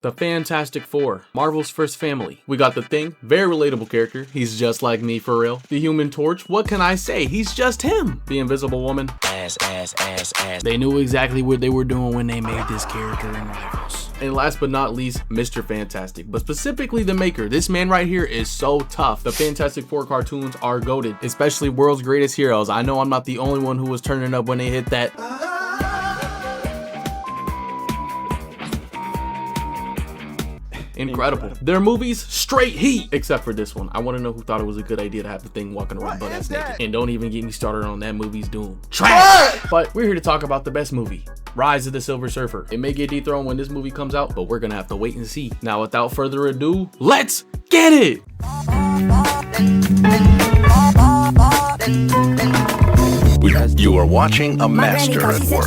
The Fantastic Four, Marvel's first family. We got the Thing, very relatable character. He's just like me for real. The Human Torch, what can I say? He's just him. The Invisible Woman. Ass. They knew exactly what they were doing when they made this character in Rivals. And last but not least, Mr. Fantastic, but specifically the maker. This man right here is so tough. The Fantastic Four cartoons are goated, especially World's Greatest Heroes. I know I'm not the only one who was turning up when they hit that. Incredible. Their movies, straight heat. Except for this one. I want to know who thought it was a good idea to have the Thing walking around butt ass naked. And don't even get me started on that movie's Doom. Trash! But we're here to talk about the best movie, Rise of the Silver Surfer. It may get dethroned when this movie comes out, but we're gonna have to wait and see. Now, without further ado, let's get it! You are watching a master at work.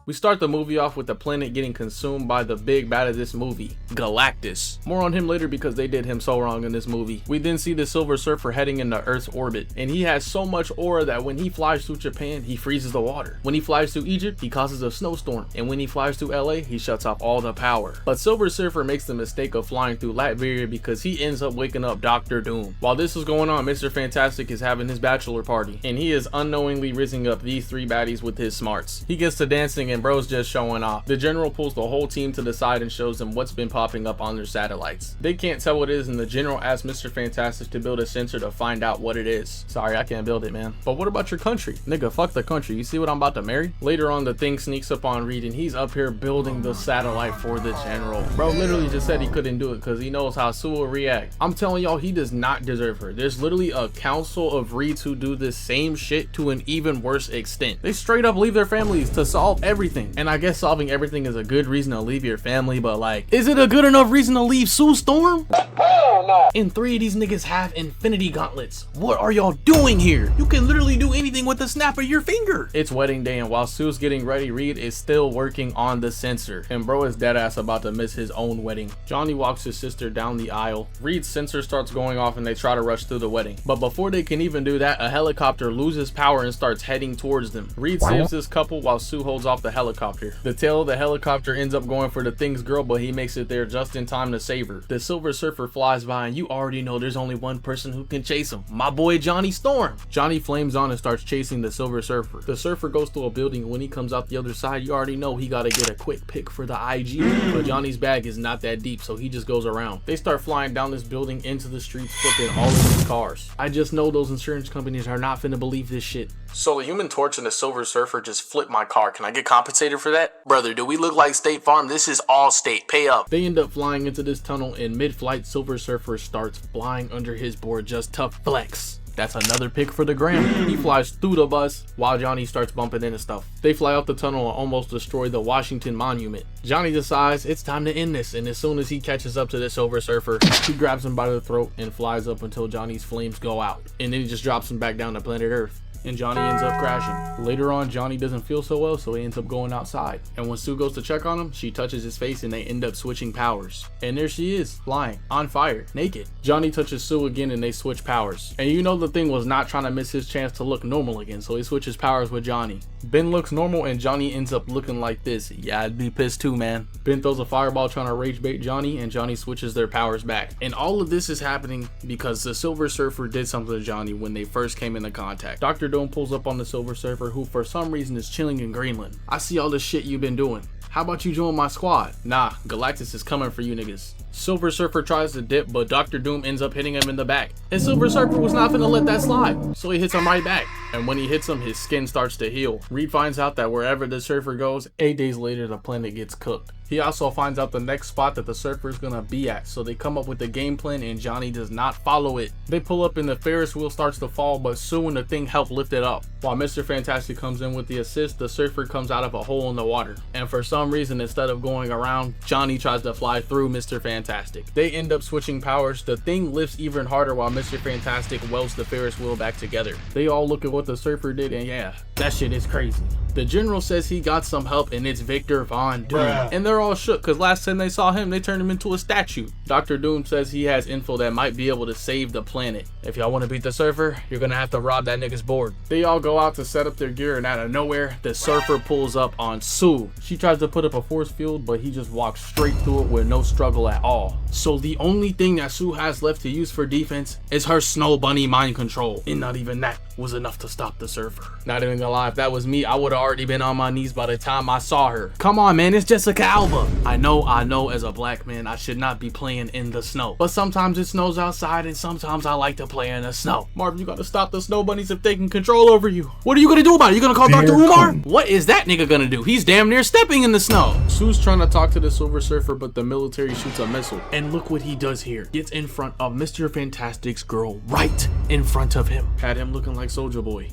We start the movie off with the planet getting consumed by the big bad of this movie, Galactus. More on him later because they did him so wrong in this movie. We then see the Silver Surfer heading into Earth's orbit, and he has so much aura that when he flies through Japan, he freezes the water. When he flies through Egypt, he causes a snowstorm, and when he flies through LA, he shuts off all the power. But Silver Surfer makes the mistake of flying through Latveria because he ends up waking up Dr. Doom. While this is going on, Mr. Fantastic is having his bachelor party, and he is unknowingly rising up these three baddies with his smarts. He gets to dancing and bro's just showing off. The general pulls the whole team to the side and shows them what's been popping up on their satellites. They can't tell what it is, and the general asks Mr. Fantastic to build a sensor to find out what it is. Sorry, I can't build it, man. But what about your country? Nigga, fuck the country. You see what I'm about to marry? Later on, the Thing sneaks up on Reed, and he's up here building the satellite for the general. Bro literally just said he couldn't do it because he knows how Sue will react. I'm telling y'all, he does not deserve her. There's literally a council of Reeds who do this same shit to an even worse extent. They straight up leave their families to solve everything. And I guess solving everything is a good reason to leave your family, but like, is it a good enough reason to leave Sue Storm? Hell no. And 3 of these niggas have infinity gauntlets. What are y'all doing here? You can literally do anything with the snap of your finger. It's wedding day, and while Sue's getting ready, Reed is still working on the sensor, and bro is dead ass about to miss his own wedding. Johnny walks his sister down the aisle. Reed's sensor starts going off and they try to rush through the wedding, but before they can even do that, a helicopter loses power and starts heading towards them. Reed saves this couple while Sue holds off the helicopter. The tail of the helicopter ends up going for the Thing's girl, but he makes it there just in time to save her. The Silver Surfer flies by, and you already know there's only one person who can chase him, my boy Johnny Storm. Johnny flames on and starts chasing the Silver Surfer. The Surfer goes through a building, and when he comes out the other side, you already know he gotta get a quick pick for the IG, but Johnny's bag is not that deep, so he just goes around. They start flying down this building into the streets, flipping all of these cars. I just know those insurance companies are not finna believe this shit. So the Human Torch and the Silver Surfer just flipped my car. Can I get compensated for that? Brother, do we look like State Farm? This is all state. Pay up. They end up flying into this tunnel, and mid-flight, Silver Surfer starts flying under his board just to flex. That's another pick for the gram. He flies through the bus while Johnny starts bumping into stuff. They fly up the tunnel and almost destroy the Washington Monument. Johnny decides it's time to end this, and as soon as he catches up to the Silver Surfer, he grabs him by the throat and flies up until Johnny's flames go out, and then he just drops him back down to planet Earth, and Johnny ends up crashing. Later on, Johnny doesn't feel so well, so he ends up going outside, and when Sue goes to check on him, she touches his face and they end up switching powers, and there she is, flying on fire, naked. Johnny touches Sue again and they switch powers, and you know the Thing was not trying to miss his chance to look normal again, so he switches powers with Johnny. Ben looks normal and Johnny ends up looking like this. Yeah, I'd be pissed too, man. Ben throws a fireball trying to rage bait Johnny, and Johnny switches their powers back. And all of this is happening because the Silver Surfer did something to Johnny when they first came into contact. Dr. Doom pulls up on the Silver Surfer, who for some reason is chilling in Greenland. I see all this shit you've been doing. How about you join my squad? Nah, Galactus is coming for you niggas. Silver Surfer tries to dip, but Dr. Doom ends up hitting him in the back. And Silver Surfer was not finna let that slide, so he hits him right back. And when he hits him, his skin starts to heal. Reed finds out that wherever the Surfer goes, 8 days later the planet gets cooked. He also finds out the next spot that the Surfer's gonna be at, so they come up with a game plan and Johnny does not follow it. They pull up and the Ferris wheel starts to fall, but Sue and the Thing help lift it up. While Mr. Fantastic comes in with the assist, the Surfer comes out of a hole in the water. And for some reason, instead of going around, Johnny tries to fly through Mr. Fantastic. They end up switching powers. The Thing lifts even harder while Mr. Fantastic welds the Ferris wheel back together. They all look at what the Surfer did, and yeah, that shit is crazy. The general says he got some help, and it's Victor Von Doom. And they're all shook because last time they saw him, they turned him into a statue. Dr. Doom says he has info that might be able to save the planet. If y'all want to beat the Surfer, you're gonna have to rob that nigga's board. They all go out to set up their gear, and out of nowhere, the Surfer pulls up on Sue. She tries to put up a force field, but he just walks straight through it with no struggle at all. So the only thing that Sue has left to use for defense is her snow bunny mind control, and not even that was enough to stop the surfer. Not even gonna lie, if that was me, I would have already been on my knees by the time I saw her. Come on, man, it's Jessica Alba. I know as a black man I should not be playing in the snow, but sometimes it snows outside and sometimes I like to play in the snow. Marvin, you gotta stop the snow bunnies if they can control over you. What are you gonna do about it? You gonna call Dr. Umar? What is that nigga gonna do? He's damn near stepping in the snow. Sue's trying to talk to the Silver Surfer, but the military shoots a missile. And look what he does here. Gets in front of Mr. Fantastic's girl right in front of him. Had him looking like Soulja Boy.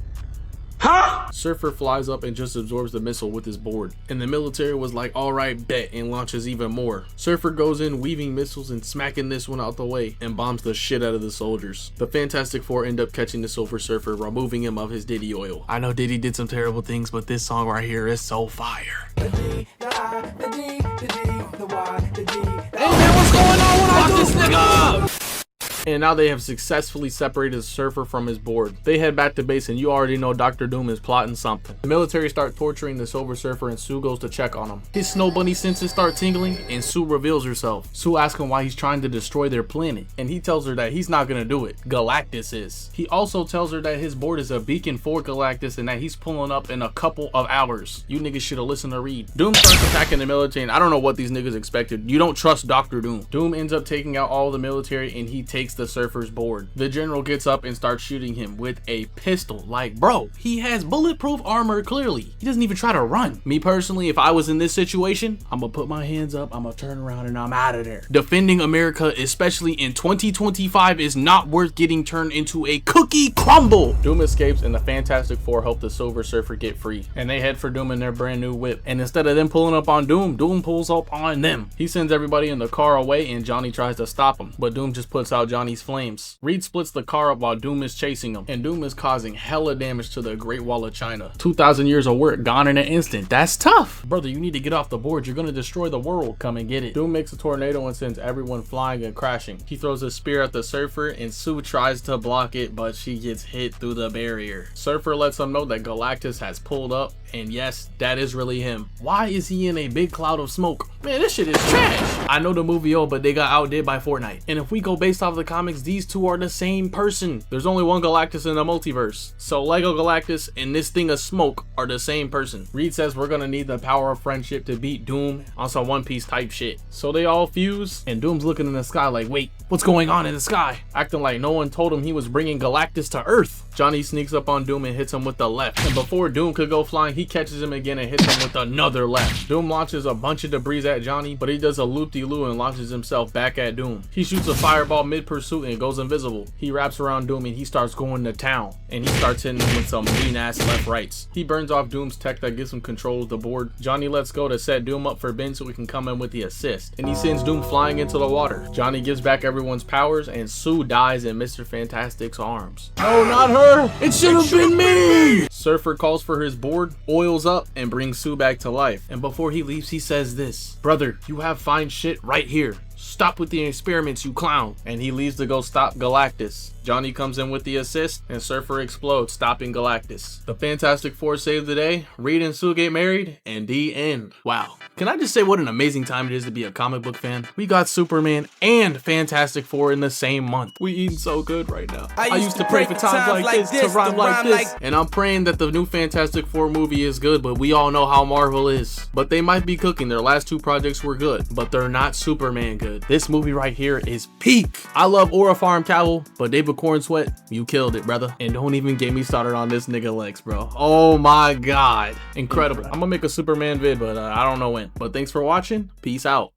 Huh? Surfer flies up and just absorbs the missile with his board, and the military was like, alright, bet, and launches even more. Surfer goes in weaving missiles and smacking this one out the way and bombs the shit out of the soldiers. The Fantastic Four end up catching the Silver Surfer, removing him of his Diddy oil. I know Diddy did some terrible things, but this song right here is so fire. Hey man, what's going on when I do this nigga? And now they have successfully separated the Surfer from his board. They head back to base and you already know Dr. Doom is plotting something. The military start torturing the Silver Surfer and Sue goes to check on him. His snow bunny senses start tingling and Sue reveals herself. Sue asks him why he's trying to destroy their planet, and he tells her that he's not gonna do it. Galactus is. He also tells her that his board is a beacon for Galactus and that he's pulling up in a couple of hours. You niggas should have listened to Reed. Doom starts attacking the military and I don't know what these niggas expected. You don't trust Dr. Doom. Doom ends up taking out all the military and he takes the Surfer's board. The general gets up and starts shooting him with a pistol. Like, bro, he has bulletproof armor clearly. He doesn't even try to run. Me personally, if I was in this situation, I'm gonna put my hands up, I'm gonna turn around and I'm out of there. Defending America, especially in 2025, is not worth getting turned into a cookie crumble. Doom escapes and the Fantastic Four help the Silver Surfer get free. And they head for Doom in their brand new whip. And instead of them pulling up on Doom, Doom pulls up on them. He sends everybody in the car away and Johnny tries to stop him, but Doom just puts out Johnny's flames. Reed splits the car up while Doom is chasing him, and Doom is causing hella damage to the Great Wall of China. 2,000 years of work gone in an instant. That's tough. Brother, you need to get off the board. You're gonna destroy the world. Come and get it. Doom makes a tornado and sends everyone flying and crashing. He throws a spear at the Surfer and Sue tries to block it, but she gets hit through the barrier. Surfer lets him know that Galactus has pulled up, and yes, that is really him. Why is he in a big cloud of smoke? Man, this shit is trash. I know the movie old, but they got outdid by Fortnite. And if we go based off the comics, these two are the same person. There's only one Galactus in the multiverse. So Lego Galactus and this thing of smoke are the same person. Reed says we're gonna need the power of friendship to beat Doom on some One Piece type shit. So they all fuse and Doom's looking in the sky like, wait, what's going on in the sky? Acting like no one told him he was bringing Galactus to Earth. Johnny sneaks up on Doom and hits him with the left. And before Doom could go flying, he catches him again and hits him with another left. Doom launches a bunch of debris at Johnny, but he does a loop-de-loo and launches himself back at Doom. He shoots a fireball mid-pursuit and goes invisible. He wraps around Doom and he starts going to town. And he starts hitting him with some mean-ass left-rights. He burns off Doom's tech that gives him control of the board. Johnny lets go to set Doom up for Ben so he can come in with the assist. And he sends Doom flying into the water. Johnny gives back everyone's powers and Sue dies in Mr. Fantastic's arms. No, not her! It should have been me! Surfer calls for his board, oils up, and brings Sue back to life. And before he leaves, he says this: brother, you have fine shit right here. Stop with the experiments, you clown. And he leaves to go stop Galactus. Johnny comes in with the assist and Surfer explodes, stopping Galactus. The Fantastic Four save the day, Reed and Sue get married, and the end. Wow. Can I just say what an amazing time it is to be a comic book fan? We got Superman and Fantastic Four in the same month. We eating so good right now. I used to pray for times like this to rhyme like this. And I'm praying that the new Fantastic Four movie is good, but we all know how Marvel is. But they might be cooking. Their last two projects were good, but they're not Superman good. This movie right here is peak. I love Aura Farm Cavill, but David Corn Sweat, you killed it, brother. And don't even get me started on this nigga Lex, bro. Oh my god, incredible. I'm gonna make a Superman vid, but I don't know when. But thanks for watching. Peace out.